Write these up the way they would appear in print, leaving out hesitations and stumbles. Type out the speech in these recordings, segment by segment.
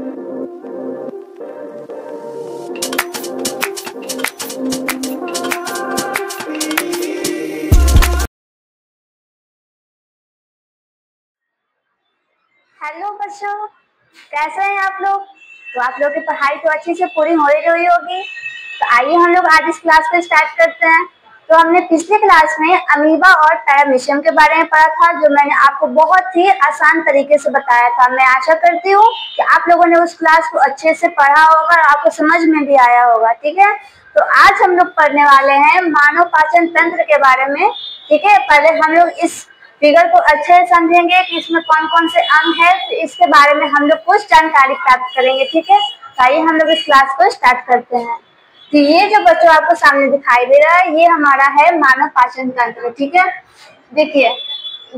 Hello बच्चों, कैसे हैं आप लोग। तो आप लोग की पढ़ाई तो अच्छे से पूरी हो रही होगी। तो आइए हम लोग आज इस क्लास को स्टार्ट करते हैं। तो हमने पिछले क्लास में अमीबा और पैरामीशियम के बारे में पढ़ा था, जो मैंने आपको बहुत ही आसान तरीके से बताया था। मैं आशा करती हूँ कि आप लोगों ने उस क्लास को अच्छे से पढ़ा होगा और आपको समझ में भी आया होगा। ठीक है, तो आज हम लोग पढ़ने वाले हैं मानव पाचन तंत्र के बारे में। ठीक है, पहले हम लोग इस फिगर को अच्छे से समझेंगे कि इसमें कौन कौन से अंग है, तो इसके बारे में हम लोग कुछ जानकारी प्राप्त करेंगे। ठीक है, तो आइए हम लोग इस क्लास को स्टार्ट करते हैं। तो ये जो बच्चों आपको सामने दिखाई दे रहा है, ये हमारा है मानव पाचन तंत्र। ठीक है, देखिए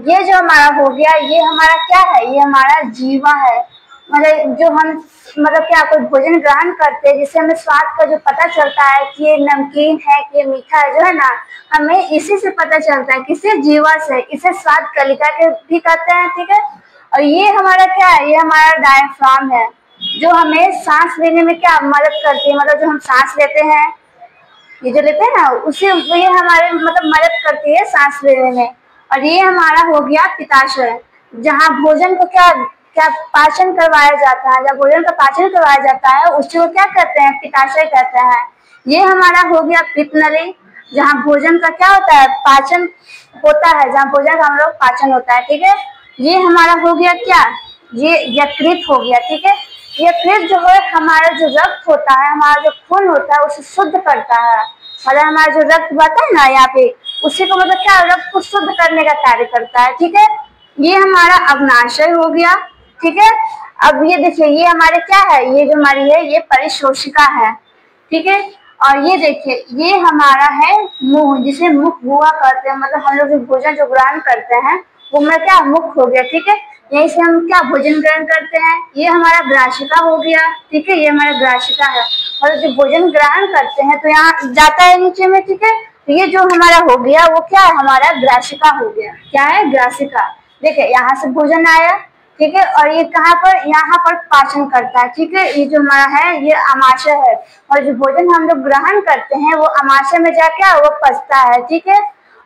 ये जो हमारा हो गया, ये हमारा क्या है, ये हमारा जीवा है। मतलब जो हम क्या कोई भोजन ग्रहण करते हैं, जिससे हमें स्वाद का जो पता चलता है कि ये नमकीन है कि ये मीठा है, जो है ना, हमें इसी से पता चलता है, किसी जीवा से। इसे स्वाद कलिका के भी कहते हैं। ठीक है, और ये हमारा क्या है, ये हमारा डायफ्राम है, जो हमें सांस लेने में क्या मदद करती है। मतलब जो हम सांस लेते हैं, ये जो लेते हैं ना, उसे ये हमारे मदद करती है सांस लेने में। और ये हमारा हो गया पित्ताशय, जहाँ भोजन को क्या क्या पाचन करवाया जाता है। जब भोजन का पाचन करवाया जाता है, उसी को क्या कहते हैं, पित्ताशय कहते हैं। ये हमारा हो गया पित्त नली, जहाँ भोजन का क्या होता है, पाचन होता है, जहाँ भोजन का हम लोग पाचन होता है। ठीक है, ये हमारा हो गया क्या, ये यकृत हो गया। ठीक है, यकृत जो है हमारा जो रक्त होता है, हमारा जो खून होता है, उसे शुद्ध करता है। मतलब हमारा जो रक्त बहता है ना यहाँ पे, उसी को क्या, रक्त को शुद्ध करने का कार्य करता है। ठीक है, ये हमारा अग्नाशय हो गया। ठीक है, अब ये देखिए, ये हमारे क्या है, ये जो हमारी है, ये परिशोषिका है। ठीक है, और ये देखिए, ये हमारा है मुंह, जिसे मुख गुहा कहते हैं। मतलब हम लोग जो भोजन जो ग्रहण करते हैं, वो हमारा क्या, मुख हो गया। ठीक है, यहीं से हम क्या भोजन ग्रहण करते हैं। ये हमारा ग्राशिका हो गया। ठीक है, ये हमारा ग्राशिका है, और जो भोजन ग्रहण करते हैं तो यहाँ जाता है नीचे में। ठीक है, तो ये जो हमारा हो गया, वो क्या है, हमारा ग्राशिका हो गया। क्या है, ग्राशिका। देखिए यहाँ से भोजन आया। ठीक है, और ये कहाँ पर, यहाँ पर पाचन करता है। ठीक है, ये जो हमारा है, ये अमाशय है, और जो भोजन हम लोग ग्रहण करते हैं, वो अमाशय में जाके वो पचता है। ठीक है,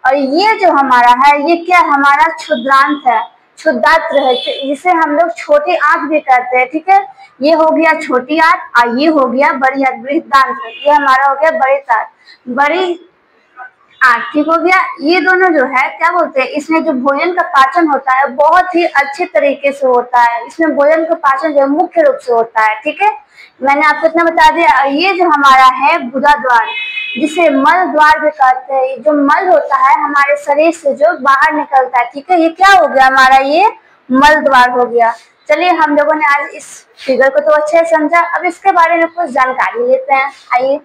और ये जो हमारा है, ये क्या, हमारा क्षुद्रांत है, क्षुद्रांत्र है, जिसे हम लोग छोटी आंत भी कहते हैं। ठीक है, ये हो गया छोटी आंत, और ये हो गया बड़ी आंत, बृहदांत्र। ये हमारा हो गया बड़ी आंत, बड़ी आंत। ठीक हो गया। ये दोनों जो है क्या बोलते हैं, इसमें जो भोजन का पाचन होता है, बहुत ही अच्छे तरीके से होता है। इसमें भोजन का पाचन जो मुख्य रूप से होता है। ठीक है, मैंने आपको इतना बता दिया। ये जो हमारा है गुदा द्वार, जिसे मल द्वार भी कहते हैं, जो मल होता है हमारे शरीर से जो बाहर निकलता है। ठीक है, ये क्या हो गया हमारा, ये मल द्वार हो गया। चलिए, हम लोगों ने आज इस फिगर को तो अच्छे से समझा, अब इसके बारे में कुछ जानकारी लेते हैं। आइए,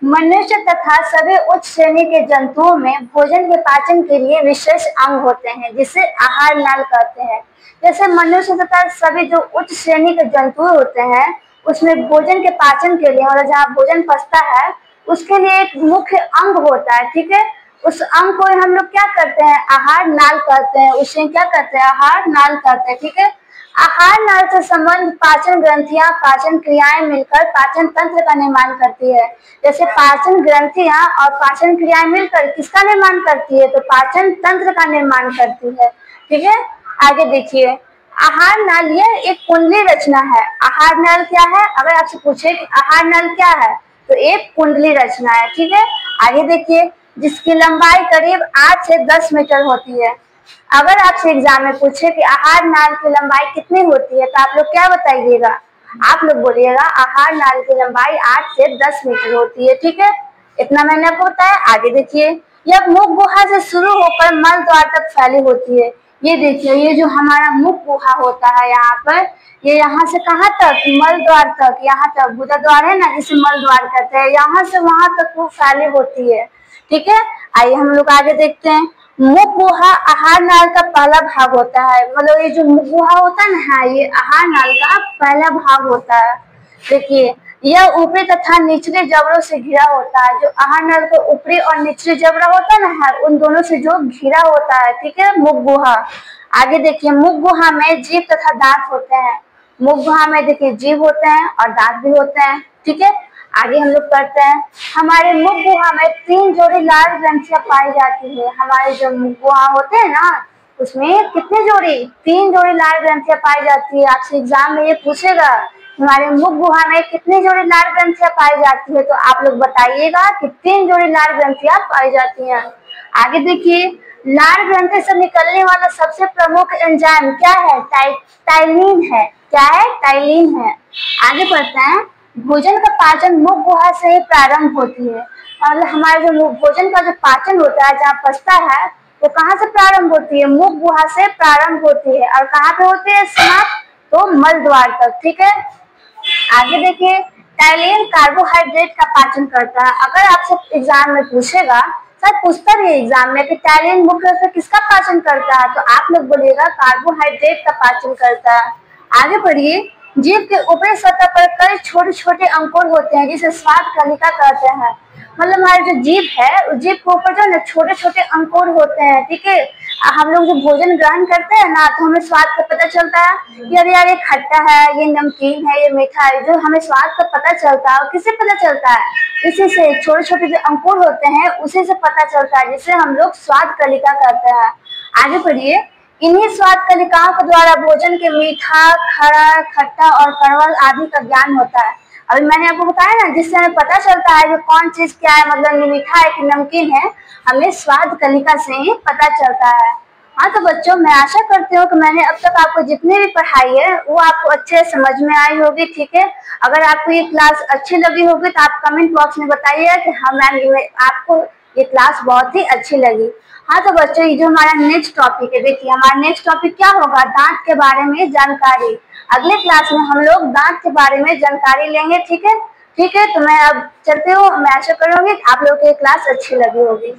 मनुष्य तथा सभी उच्च श्रेणी के जंतुओं में भोजन के पाचन के लिए विशेष अंग होते हैं, जिसे आहार नाल कहते हैं। जैसे मनुष्य तथा सभी जो उच्च श्रेणी के जंतु होते हैं, उसमें भोजन के पाचन के लिए, और जहाँ भोजन पचता है, उसके लिए एक मुख्य अंग होता है। ठीक है, उस अंग को हम लोग क्या करते हैं, आहार नाल कहते हैं। उसे क्या कहते हैं, आहार नाल कहते हैं। ठीक है, आहार नाल से संबंध पाचन ग्रंथियां, पाचन क्रियाएं मिलकर पाचन तंत्र का निर्माण करती है। जैसे पाचन ग्रंथियां और पाचन क्रियाएं मिलकर किसका निर्माण करती है, तो पाचन तंत्र का निर्माण करती है। ठीक है, आगे देखिए, आहार नाल ये एक कुंडली रचना है। आहार नाल क्या है, अगर आपसे पूछे कि आहार नाल क्या है, तो एक कुंडली रचना है। ठीक है, आगे देखिए, जिसकी लंबाई करीब 8 से 10 मीटर होती है। अगर आपसे एग्जाम में पूछे कि आहार नाल की लंबाई कितनी होती है, तो आप लोग क्या बताइएगा, आप लोग बोलिएगा आहार नाल की लंबाई 8 से 10 मीटर होती है। ठीक है, इतना मैंने आपको बताया। आगे देखिए, यह मुख गुहा से शुरू होकर मल द्वार तक फैली होती है। ये देखिए, ये जो हमारा मुख गुहा होता है, यहाँ पर, ये यहाँ से कहाँ तक, मल द्वार तक, यहाँ तक गुदा द्वार है ना, जिसे मल द्वार कहते हैं, यहाँ से वहां तक वो फैली होती है। ठीक है, आइए हम लोग आगे देखते हैं। मुख गुहा आहार नाल का पहला भाग होता है। मतलब ये जो मुख गुहा होता है ना, ये आहार नाल का पहला भाग होता है। देखिए, यह ऊपरी तथा निचले जबड़ों से घिरा होता है। जो आहार नाल का ऊपरी और निचले जबड़ा होता है ना, उन दोनों से जो घिरा होता है। ठीक है, मुख गुहा। आगे देखिए, मुख गुहा में जीभ तथा दांत होते हैं। मुख गुहा में देखिए जीभ होते हैं और दांत भी होते हैं। ठीक है, आगे हम लोग करते हैं। हमारे मुख गुहा में 3 जोड़ी लाल ग्रंथियां पाई जाती है। हमारे जो मुख गुहा होते हैं ना, उसमें कितने जोड़ी? 3 जोड़ी लाल ग्रंथियां पाई जाती है। आपसे एग्जाम में ये पूछेगा हमारे मुख गुहा में कितनी जोड़ी लाल ग्रंथियां पाई जाती है, तो आप लोग बताइएगा कि 3 जोड़ी लाल ग्रंथियां पाई जाती हैं। आगे देखिए, लाल ग्रंथि से निकलने वाला सबसे प्रमुख एंजाइम क्या है? टाइलिन है। क्या है? टाइलिन है। आगे बढ़ते हैं। भोजन का पाचन मुख गुहा से ही प्रारंभ होती है। और हमारे जो भोजन का जो पाचन होता है, जहाँ पचता है, वो कहाँ से प्रारंभ होती है? मुख गुहा से प्रारंभ होती है। और कहाँ पे होती है समाप्त? तो मल द्वार तक। ठीक है, आगे देखिए, टाइलिन कार्बोहाइड्रेट का पाचन करता है। अगर आपसे एग्जाम में पूछेगा, सर पूछता भी एग्जाम में कि टाइलिन मुख्य रूप से किसका पाचन करता है, तो आप लोग बोलिएगा कार्बोहाइड्रेट का पाचन करता है। आगे बढ़िए, जीभ के ऊपरी सतह पर कई छोटे छोटे अंकुर होते हैं जिसे स्वाद कलिका कहते हैं। मतलब हमारी जो जीभ है, उस जीभ के ऊपर जो ना छोटे छोटे अंकुर होते हैं। ठीक है, हम लोग जो भोजन ग्रहण करते हैं ना, तो हमें स्वाद का पता चलता है कि अरे यार ये खट्टा है, ये नमकीन है, ये मीठा है। जो हमें स्वाद का पता चलता है, किससे पता चलता है? इसी से, छोटे छोटे जो अंकुर होते हैं उसी से पता चलता है, जिसे हम लोग स्वाद कलिका कहते हैं। आगे बढ़िए, इन्हीं स्वाद कलिकाओं के द्वारा भोजन के मीठा, खरा, खट्टा और कड़वा आदि का ज्ञान होता है। अभी मैंने आपको बताया ना, जिससे हमें पता चलता है कि कौन चीज क्या है, मतलब मीठा है कि नमकीन है, हमें स्वाद कलिका से ही पता चलता है। हाँ तो बच्चों, मैं आशा करती हूँ कि मैंने अब तक आपको जितनी भी पढ़ाई है वो आपको अच्छे समझ में आई होगी। ठीक है, अगर आपको ये क्लास अच्छी लगी होगी तो आप कमेंट बॉक्स में बताइए कि हाँ मैम, आपको ये क्लास बहुत ही अच्छी लगी। हाँ तो बच्चों, ये जो हमारा नेक्स्ट टॉपिक है, देखिए हमारा नेक्स्ट टॉपिक क्या होगा? दांत के बारे में जानकारी। अगले क्लास में हम लोग दांत के बारे में जानकारी लेंगे। ठीक है, ठीक है, तो मैं अब चलती हूँ। मैं आशा करूंगी आप लोगों की क्लास अच्छी लगी होगी।